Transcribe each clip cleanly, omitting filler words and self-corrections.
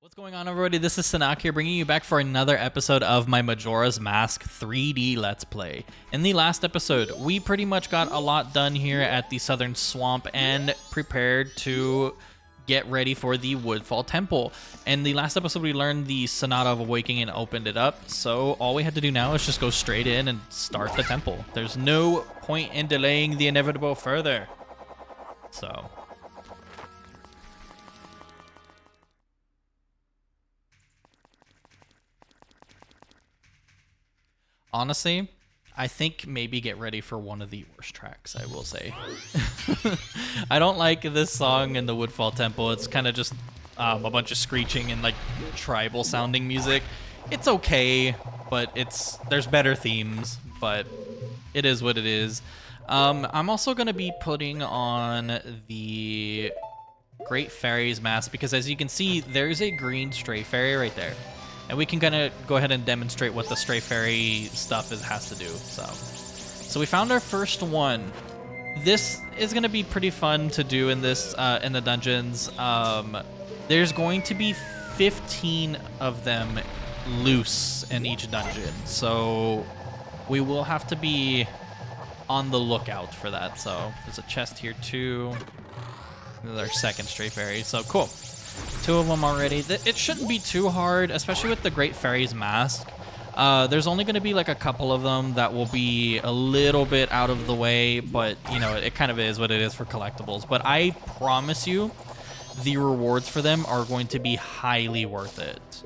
What's going on, everybody? This is Sunaak here, bringing you back for another episode of my Majora's Mask 3D Let's Play. In the last episode, we pretty much got a lot done here at the Southern Swamp and prepared to get ready for the Woodfall Temple. In the last episode, we learned the Sonata of Awakening and opened it up, so all we had to do now is just go straight in and start the temple. There's no point in delaying the inevitable further. So... honestly, I think maybe get ready for one of the worst tracks, I will say. I don't like this song in the Woodfall Temple. It's kind of just a bunch of screeching and like tribal sounding music. It's okay, but there's better themes, but it is what it is. I'm also going to be putting on the Great Fairy's mask because as you can see, there's a green stray fairy right there. And we can kind of go ahead and demonstrate what the stray fairy stuff has to do. So we found our first one. This is going to be pretty fun to do in this in the dungeons. There's going to be 15 of them loose in each dungeon. So we will have to be on the lookout for that. So there's a chest here too. This is our second stray fairy. So cool. Two of them already. It shouldn't be too hard, especially with the Great Fairy's mask. There's only going to be like a couple of them that will be a little bit out of the way, but you know, it kind of is what it is for collectibles. But I promise you, the rewards for them are going to be highly worth it.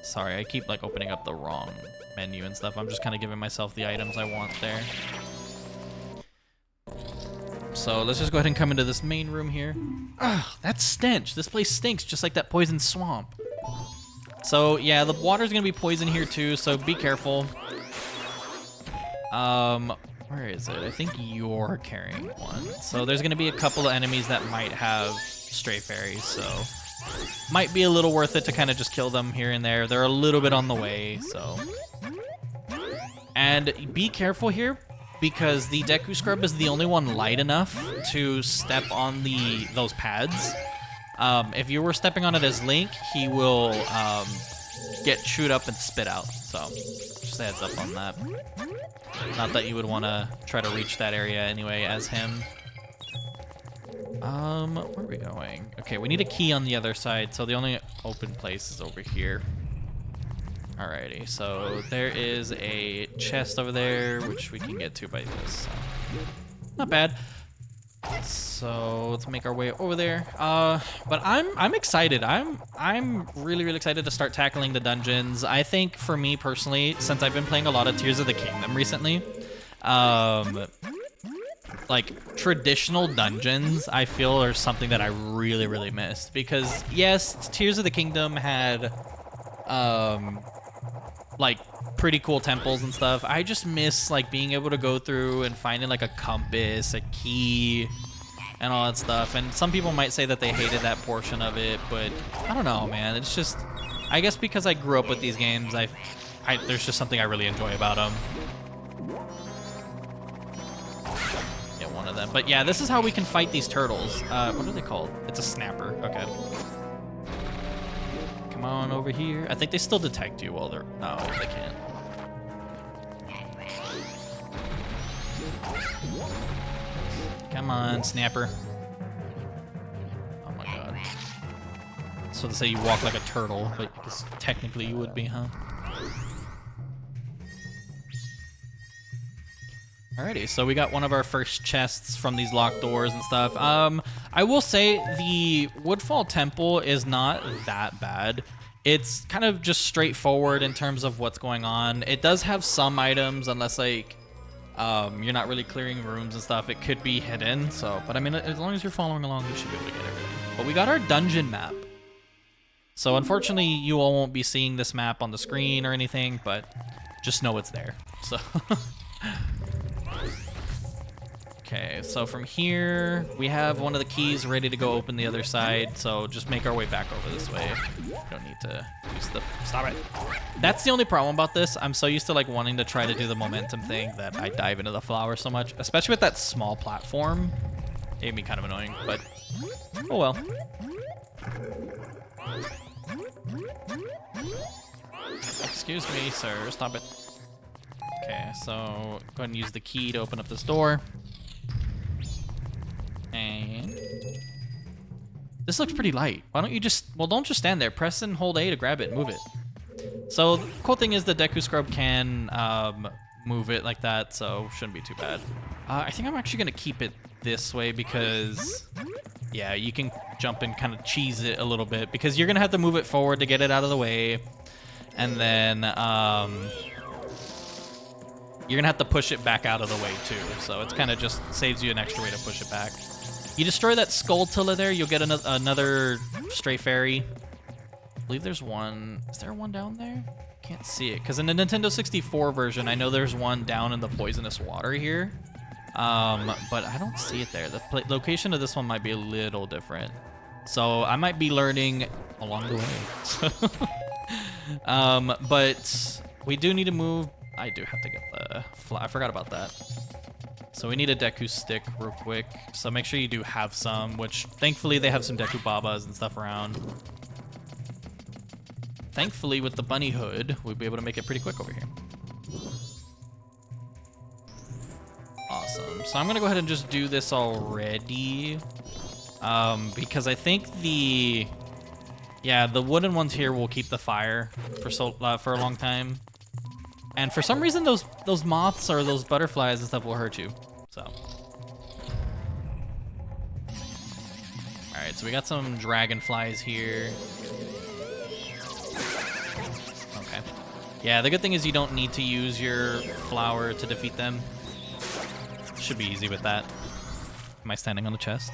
Sorry, I keep like opening up the wrong menu and stuff. I'm just kind of giving myself the items I want there. So let's just go ahead and come into this main room here. Ugh, that stench. This place stinks just like that poison swamp. So yeah, the water's gonna be poison here too, so be careful. Where is it? I think you're carrying one. So there's gonna be a couple of enemies that might have stray fairies, so might be a little worth it to kind of just kill them here and there. They're a little bit on the way, so. And be careful here, because the Deku Scrub is the only one light enough to step on those pads. If you were stepping on it as Link, he will get chewed up and spit out. So just a heads up on that. Not that you would want to try to reach that area anyway as him. Where are we going? Okay, we need a key on the other side, so the only open place is over here. Alrighty, so there is a chest over there, which we can get to by this. So. Not bad. So let's make our way over there. But I'm excited. I'm really excited to start tackling the dungeons. I think for me personally, since I've been playing a lot of Tears of the Kingdom recently, like traditional dungeons, I feel are something that I really missed, because yes, Tears of the Kingdom had like pretty cool temples and stuff. I just miss like being able to go through and finding like a compass, a key, and all that stuff. And some people might say that they hated that portion of it, but I don't know, man. It's just, I guess because I grew up with these games, there's just something I really enjoy about them. Get one of them. But yeah, this is how we can fight these turtles. What are they called? It's a snapper. Okay. Come on over here. I think they still detect you while they're... No, they can't. Come on, snapper. Oh my god. So to say you walk like a turtle, but I guess technically you would be, huh? Alrighty, so we got one of our first chests from these locked doors and stuff. I will say the Woodfall Temple is not that bad. It's kind of just straightforward in terms of what's going on. It does have some items, unless like you're not really clearing rooms and stuff. It could be hidden. So, but I mean, as long as you're following along, you should be able to get everything. But we got our dungeon map. So unfortunately, you all won't be seeing this map on the screen or anything, but just know it's there. So. Okay, so from here, we have one of the keys ready to go open the other side, so just make our way back over this way. We don't need to use the... Stop it! That's the only problem about this. I'm so used to like wanting to try to do the momentum thing that I dive into the flower so much, especially with that small platform. It made me kind of annoying, but oh well. Excuse me, sir. Stop it. Okay, so go ahead and use the key to open up this door. And this looks pretty light. Why don't you just, well, don't just stand there. Press and hold A to grab it and move it. So the cool thing is the Deku Scrub can move it like that, so shouldn't be too bad. I think I'm actually gonna keep it this way because, yeah, you can jump and kind of cheese it a little bit because you're gonna have to move it forward to get it out of the way. And then you're gonna have to push it back out of the way too. So it's kind of just saves you an extra way to push it back. You destroy that Skulltula there, you'll get another Stray Fairy. I believe there's one. Is there one down there? Can't see it. Because in the Nintendo 64 version, I know there's one down in the poisonous water here. But I don't see it there. The location of this one might be a little different. So I might be learning along the way. But we do need to move. I do have to get the fly. I forgot about that. So we need a Deku stick real quick. So make sure you do have some, which thankfully they have some Deku Babas and stuff around. Thankfully with the bunny hood, we'll be able to make it pretty quick over here. Awesome. So I'm gonna go ahead and just do this already. Because I think the wooden ones here will keep the fire for a long time. And for some reason, those moths or those butterflies and stuff will hurt you. So, all right. So we got some dragonflies here. Okay. Yeah. The good thing is you don't need to use your flower to defeat them. Should be easy with that. Am I standing on the chest?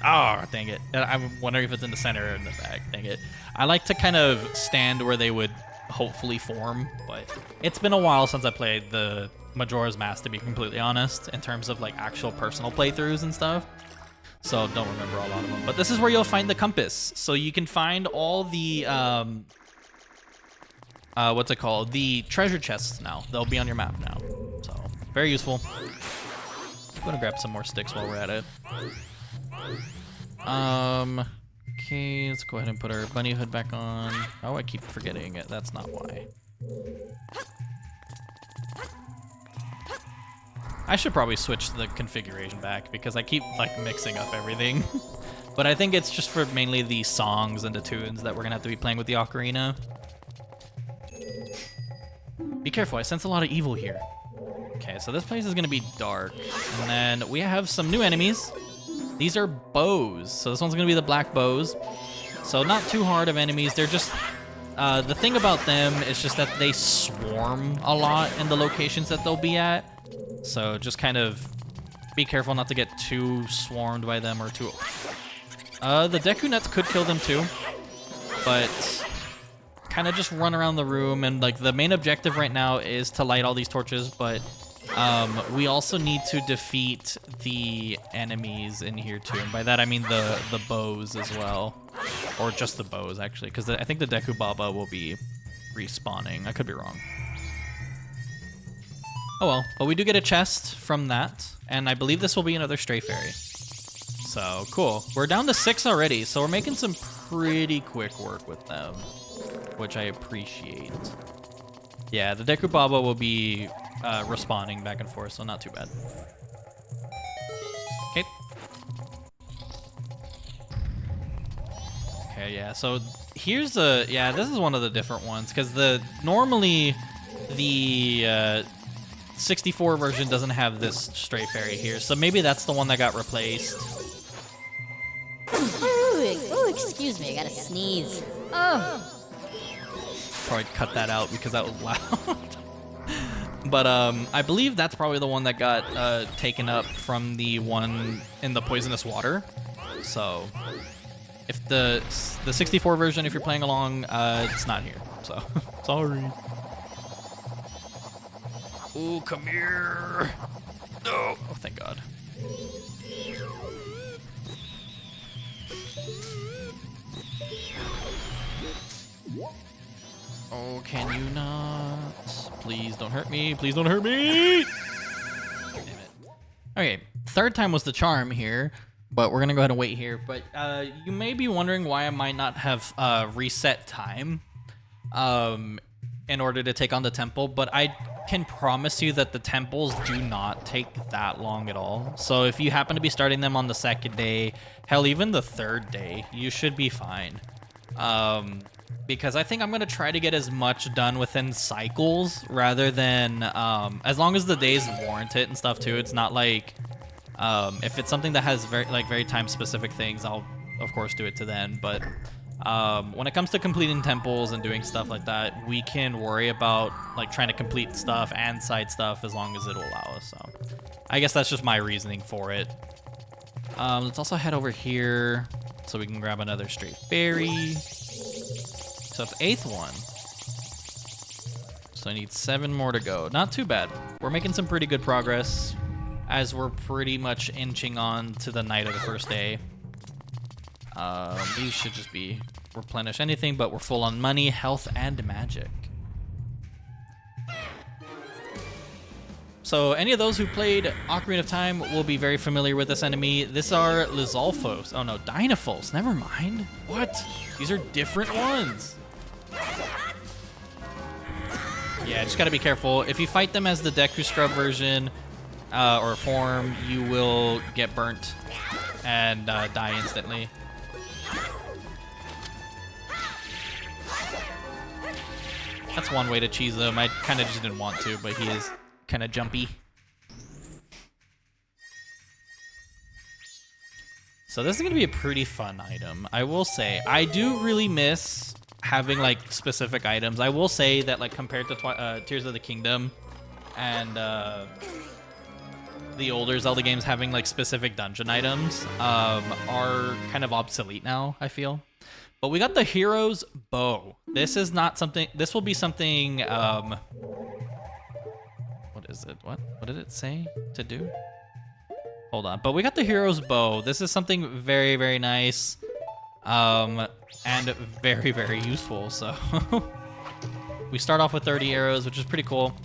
Oh, dang it. I'm wondering if it's in the center or in the back. Dang it. I like to kind of stand where they would hopefully form, but it's been a while since I played the Majora's Mask, to be completely honest, in terms of like actual personal playthroughs and stuff. So don't remember a lot of them. But this is where you'll find the compass. So you can find all the, what's it called? The treasure chests now. They'll be on your map now. So very useful. I'm gonna grab some more sticks while we're at it. Okay, let's go ahead and put our bunny hood back on. Oh, I keep forgetting it. That's not why. I should probably switch the configuration back because I keep like mixing up everything. But I think it's just for mainly the songs and the tunes that we're gonna have to be playing with the ocarina. Be careful, I sense a lot of evil here. Okay, so this place is gonna be dark. And then we have some new enemies. These are bows. So this one's gonna be the black bows. So not too hard of enemies. They're just, the thing about them is just that they swarm a lot in the locations that they'll be at. So just kind of be careful not to get too swarmed by them or too... the Deku Nuts could kill them too. But kind of just run around the room, and like the main objective right now is to light all these torches, but we also need to defeat the enemies in here too, and by that I mean the bows as well, or just the bows actually, because I think the Deku Baba will be respawning. I could be wrong. Oh well, but we do get a chest from that, and I believe this will be another Stray Fairy. So cool. We're down to 6 already, so we're making some pretty quick work with them, which I appreciate. Yeah, the Deku Baba will be respawning back and forth, so not too bad. Okay. Okay, yeah, so here's the, yeah, this is one of the different ones, because normally the 64 version doesn't have this Stray Fairy here, so maybe that's the one that got replaced. Ooh, excuse me, I gotta sneeze. Oh. Probably cut that out because that was loud. But I believe that's probably the one that got taken up from the one in the poisonous water. So if the 64 version, if you're playing along, it's not here. So sorry. Ooh, come here. No. Oh, thank God. Oh, can you not? Please don't hurt me. Please don't hurt me. Damn it. Okay, third time was the charm here. but we're gonna go ahead and wait here. But you may be wondering why I might not have reset time in order to take on the temple, but I can promise you that the temples do not take that long at all. So if you happen to be starting them on the second day, hell, even the third day, you should be fine. Because I think I'm gonna try to get as much done within cycles rather than as long as the days warrant it and stuff too. It's not like if it's something that has very time specific things, I'll of course do it to then. But when it comes to completing temples and doing stuff like that, we can worry about like trying to complete stuff and side stuff as long as it'll allow us. So I guess that's just my reasoning for it. Let's also head over here so we can grab another straight berry. So it's 8th one. So I need 7 more to go. Not too bad. We're making some pretty good progress as we're pretty much inching on to the night of the first day. These should just be replenish anything, but we're full on money, health, and magic. So any of those who played Ocarina of Time will be very familiar with this enemy. These are Lizalfos. Oh no, Dynafos. Never mind. What? These are different ones. Yeah, just gotta be careful. If you fight them as the Deku Scrub version or form, you will get burnt and die instantly. That's one way to cheese him. I kind of just didn't want to, but he is kind of jumpy. So this is going to be a pretty fun item, I will say. I do really miss having like specific items. I will say that like compared to Tears of the Kingdom and the older Zelda games, having like specific dungeon items are kind of obsolete now, I feel. But we got the hero's bow. This is not something, this will be something, what is it? What did it say to do? Hold on, but we got the hero's bow. This is something very, very nice and very, very useful. So we start off with 30 arrows, which is pretty cool.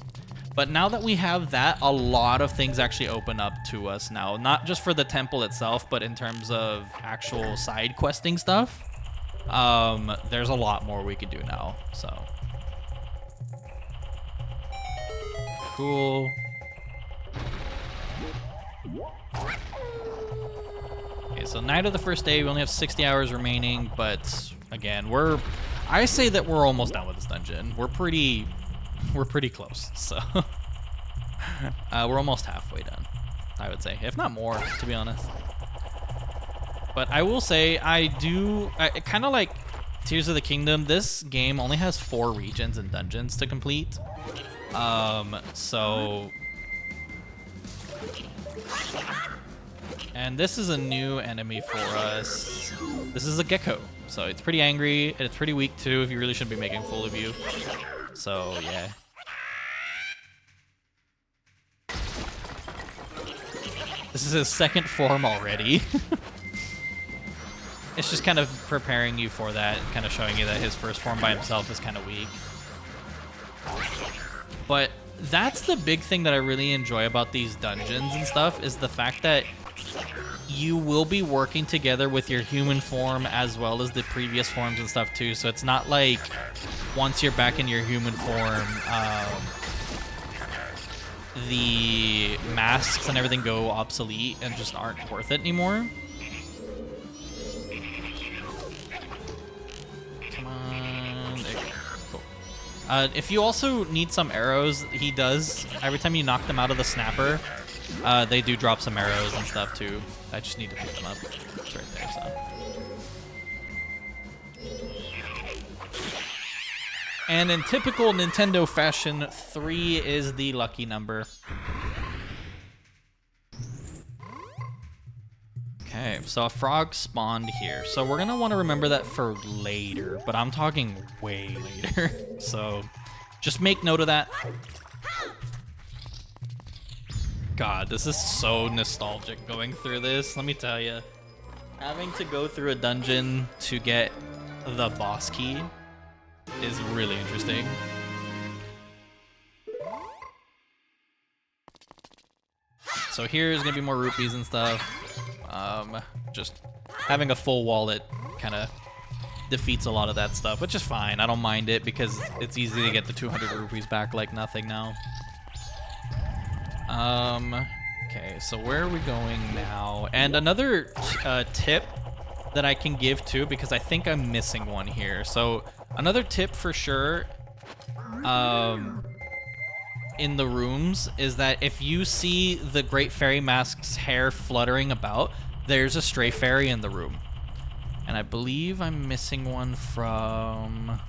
But now that we have that, a lot of things actually open up to us now. Not just for the temple itself, but in terms of actual side questing stuff. There's a lot more we can do now, so. Cool. Okay, so night of the first day, we only have 60 hours remaining, but again, I say that we're almost done with this dungeon. We're pretty close, so. We're almost halfway done, I would say, if not more, to be honest. But I will say, I kind of like Tears of the Kingdom. This game only has 4 regions and dungeons to complete. And this is a new enemy for us. This is a gecko. So it's pretty angry, and it's pretty weak too, if you really shouldn't be making a fool of you. So, yeah. This is his 2nd form already. It's just kind of preparing you for that, kind of showing you that his first form by himself is kind of weak. But that's the big thing that I really enjoy about these dungeons and stuff, is the fact that you will be working together with your human form as well as the previous forms and stuff too. So it's not like once you're back in your human form, the masks and everything go obsolete and just aren't worth it anymore. If you also need some arrows, he does. Every time you knock them out of the snapper, they do drop some arrows and stuff too. I just need to pick them up. It's right there, so. And in typical Nintendo fashion, 3 is the lucky number. Okay, so a frog spawned here. So we're gonna want to remember that for later, but I'm talking way later. So just make note of that. God, this is so nostalgic going through this, let me tell you. Having to go through a dungeon to get the boss key is really interesting. So here's gonna be more rupees and stuff. Just having a full wallet kind of defeats a lot of that stuff, which is fine. I don't mind it because it's easy to get the 200 rupees back like nothing now. Okay, so where are we going now? And another tip that I can give too, because I think I'm missing one here. So another tip for sure in the rooms is that if you see the Great Fairy Mask's hair fluttering about, there's a stray fairy in the room. And I believe I'm missing one from...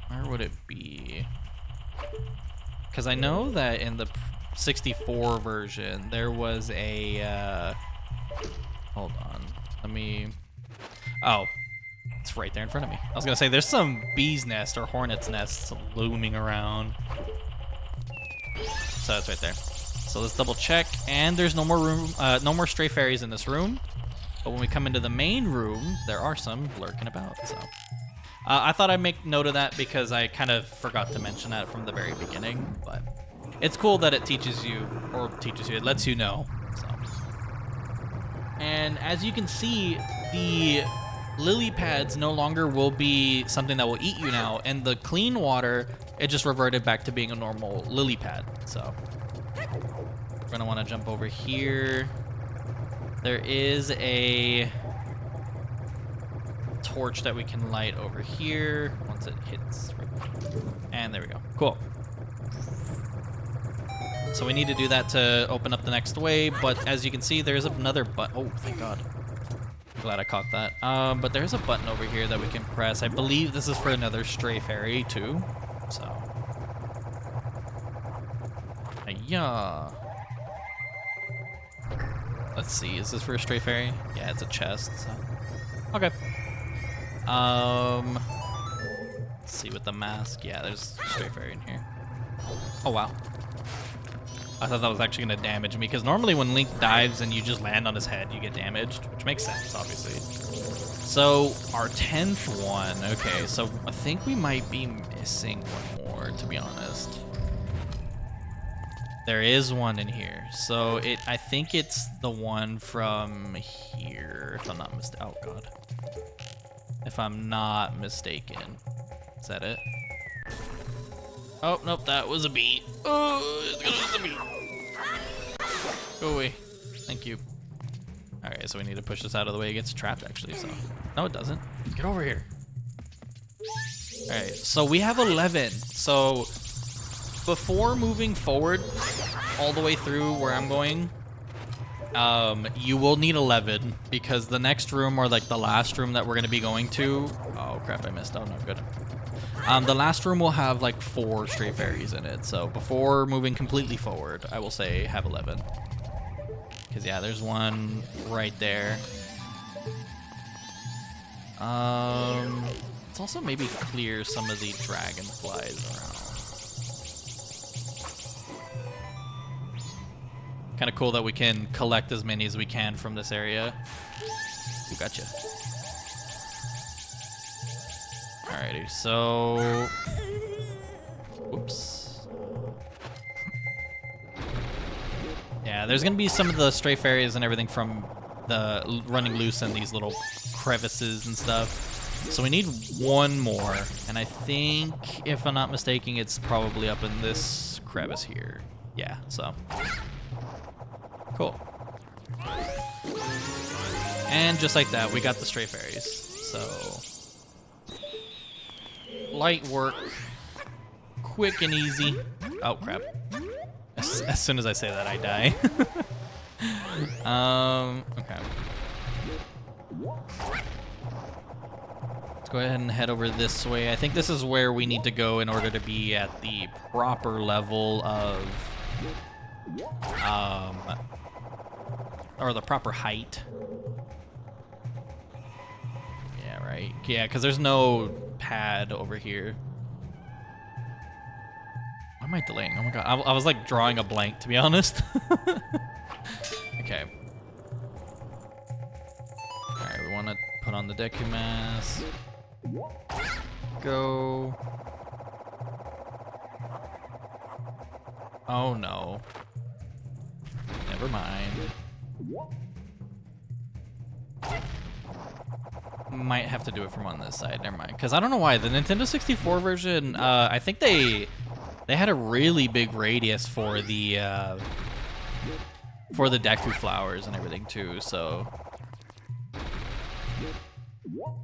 Where would it be? Because I know that in the 64 version, there was a... hold on. Let me... Oh. It's right there in front of me. I was going to say, there's some bee's nest or hornet's nests looming around. So it's right there. So let's double check. And there's no more room, no more stray fairies in this room. But when we come into the main room, there are some lurking about. So I thought I'd make note of that because I kind of forgot to mention that from the very beginning. But it's cool that it teaches you, it lets you know. So. And as you can see, the lily pads no longer will be something that will eat you now. And the clean water, it just reverted back to being a normal lily pad. So we're going to want to jump over here. There is a torch that we can light over here once it hits. And there we go. Cool. So we need to do that to open up the next way, but as you can see, there's another button. Oh, thank God. I'm glad I caught that. But there's a button over here that we can press. I believe this is for another stray fairy, too. So. Yeah. Let's see, is this for a stray fairy? Yeah, it's a chest, so. Okay. Let's see with the mask. Yeah, there's a stray fairy in here. Oh, wow. I thought that was actually gonna damage me, because normally when Link dives and you just land on his head, you get damaged, which makes sense, obviously. So, our 10th one. Okay, so I think we might be missing one more, to be honest. There is one in here. So I think it's the one from here, if I'm not mistaken. Oh God. If I'm not mistaken. Is that it? Oh, nope, that was a bee. Oh, it's a bee. Go away. Thank you. Alright, so we need to push this out of the way. It gets trapped actually, so. No, it doesn't. Get over here. Alright, so we have 11. So before moving forward all the way through where I'm going, you will need 11 because the next room, or like the last room that we're going to be going to, oh crap, I missed. Oh no, good. The last room will have like 4 stray fairies in it. So before moving completely forward, I will say have 11. Because yeah, there's one right there. Let's also maybe clear some of the dragonflies around. Kind of cool that we can collect as many as we can from this area. Ooh, gotcha. Alrighty, so... Whoops. Yeah, there's gonna be some of the stray fairies and everything from the running loose in these little crevices and stuff. So we need one more, and I think, if I'm not mistaken, it's probably up in this crevice here. Yeah, so... Cool. And just like that, we got the stray fairies. So, light work, quick and easy. Oh crap! As soon as I say that, I die. Okay. Let's go ahead and head over this way. I think this is where we need to go in order to be at the proper level of, or the proper height. Yeah, right. Yeah, because there's no pad over here. Why am I delaying? Oh my god. I was like drawing a blank, to be honest. Okay. Alright, we want to put on the Deku mask. Go. Oh no. Never mind. might have to do it from on this side. Never mind, because I don't know why the Nintendo 64 version. I think they had a really big radius for the Deku flowers and everything too. So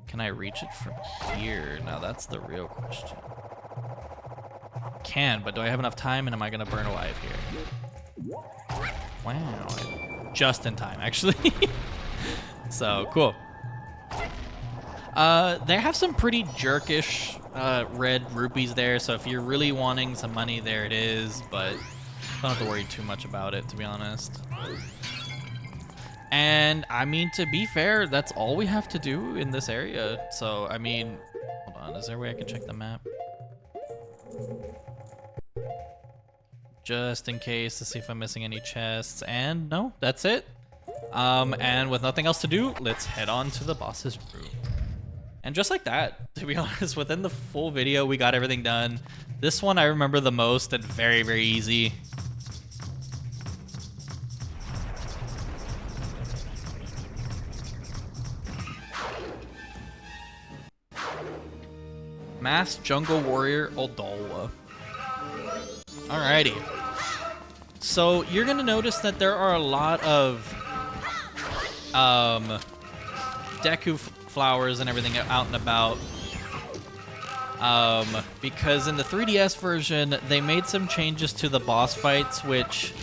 can I reach it from here? Now that's the real question. Can, but do I have enough time, and am I gonna burn alive here? Wow, just in time actually. So cool. They have some pretty jerkish red rupees there, so if you're really wanting some money, there it is, but don't have to worry too much about it, to be honest. And I mean, to be fair, that's all we have to do in this area. So I mean, hold on, is there a way I can check the map? Just in case, to see if I'm missing any chests, and no, that's it. And with nothing else to do, let's head on to the boss's room. And just like that, to be honest, within the full video, we got everything done. This one I remember the most, and very, very easy. Masked Jungle Warrior Odolwa. Alrighty. So you're gonna notice that there are a lot of Deku flowers and everything out and about. Because in the 3DS version, they made some changes to the boss fights, which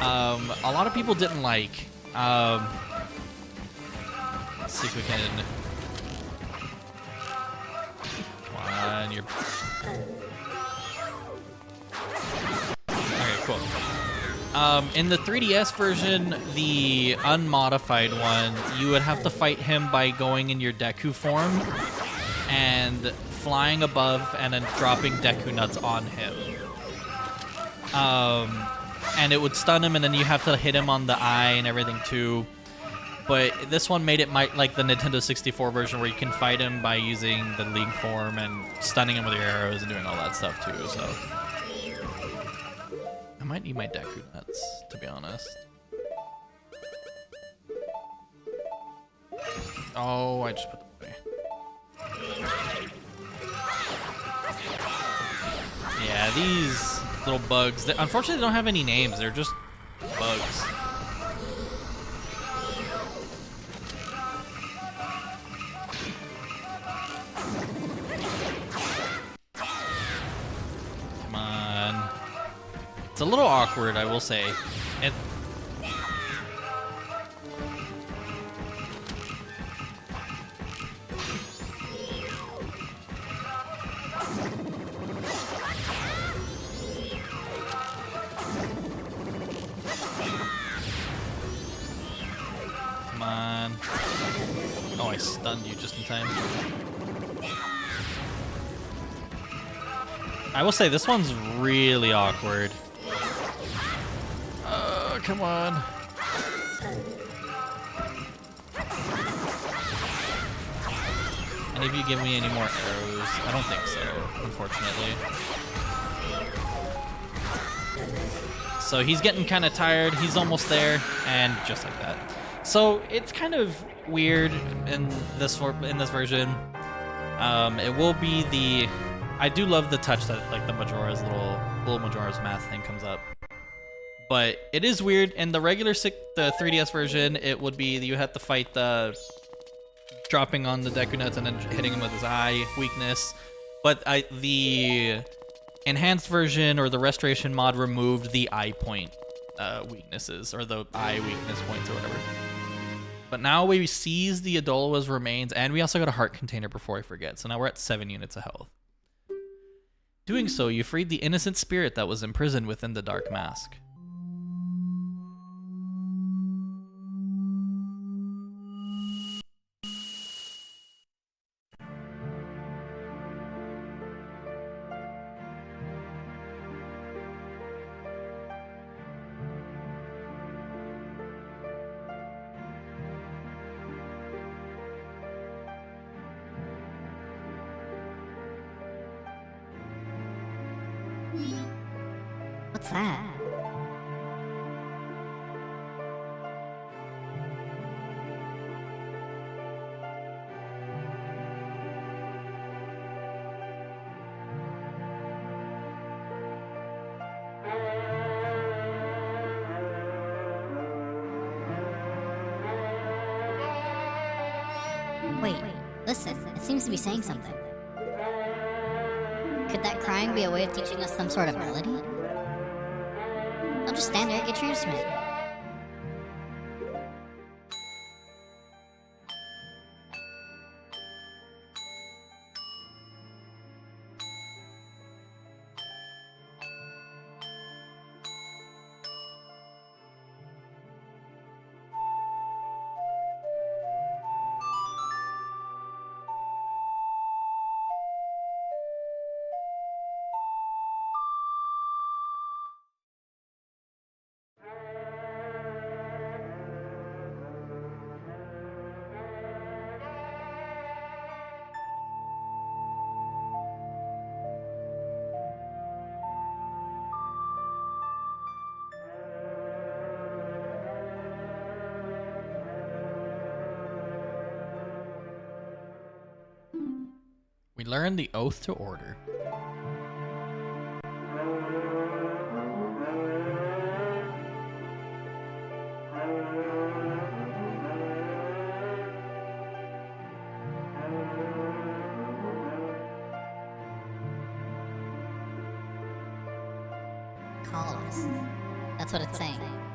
a lot of people didn't like. Let's see if we can. Come on, you're. Okay, cool. In the 3DS version, the unmodified one, you would have to fight him by going in your Deku form and flying above and then dropping Deku nuts on him. And it would stun him, and then you have to hit him on the eye and everything too. But this one made it like the Nintendo 64 version, where you can fight him by using the Link form and stunning him with your arrows and doing all that stuff too. So I might need my Deku nuts, to be honest. Oh, I just put them away. Yeah, these little bugs, they, unfortunately, they don't have any names. They're just bugs. Come on. It's a little awkward, I will say. Come on. Oh, I stunned you just in time. I will say, this one's really awkward. Come on. Any of you give me any more arrows? I don't think so, unfortunately. So he's getting kind of tired. He's almost there, and just like that. So it's kind of weird in this version. It will be the. I do love the touch that like the Majora's little Majora's Mask thing comes up. But it is weird. In the regular the 3DS version, it would be you have to fight the dropping on the Deku nuts and then hitting him with his eye weakness. But the enhanced version or the restoration mod removed the eye point weaknesses, or the eye weakness points or whatever. But now we seize the Odolwa's remains, and we also got a heart container before I forget. So now we're at 7 units of health. Doing so, you freed the innocent spirit that was imprisoned within the dark mask. What's that? Wait, listen, it seems to be saying something. Could that crying be a way of teaching us some sort of melody? Don't just stand there, get your instrument. We learn the Oath to Order. Call us. That's what it's saying.